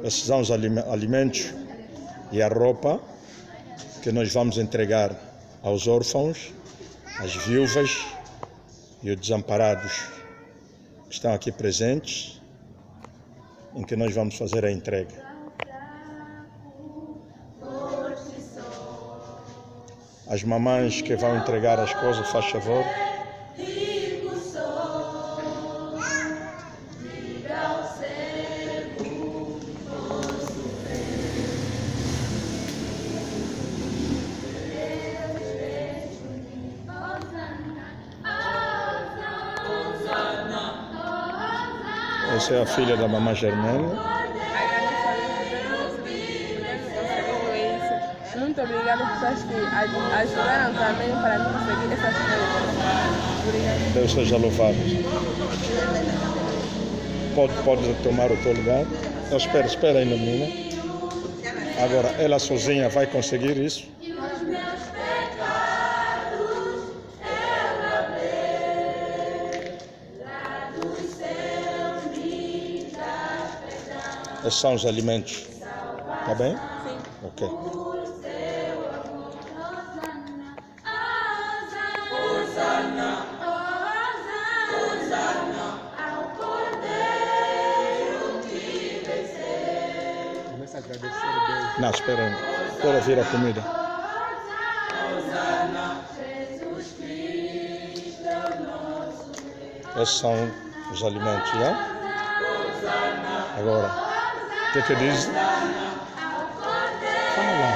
Esses são os alimentos e a roupa que nós vamos entregar aos órfãos, às viúvas e os desamparados que estão aqui presentes, em que nós vamos fazer a entrega. As mamães que vão entregar as coisas, faz favor. Essa é a filha da mamãe Germaine. Muito obrigada por pessoas que ajudaram também para mim conseguir essas coisas. Obrigada. Deus seja louvado. Pode tomar o teu lugar. Espera aí, menina. Agora, ela sozinha vai conseguir isso? Esses são os alimentos. Tá bem? Sim. Ok. Não, espera vir a comida. Esses são os alimentos, já? Agora, o que diz? Fala.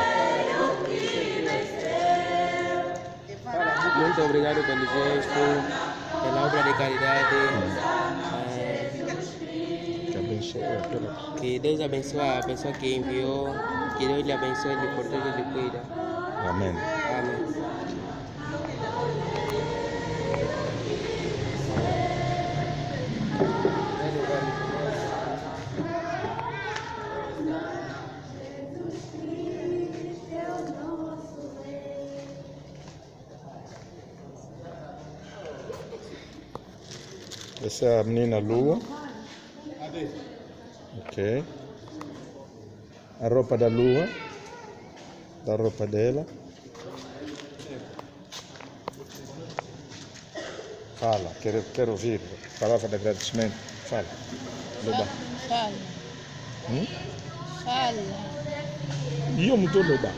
Muito obrigado pelo gesto, pela obra de caridade. Que Deus abençoe a pessoa que enviou, que Deus lhe abençoe, lhe proteja e lhe cuida. Amém. Amém. Essa é a menina Lua. Ok. A roupa da Lua. Da roupa dela. Fala, quero ouvir. Palavra de agradecimento. Fala. Luba. Fala. Hum? Fala. E eu não estou Luba.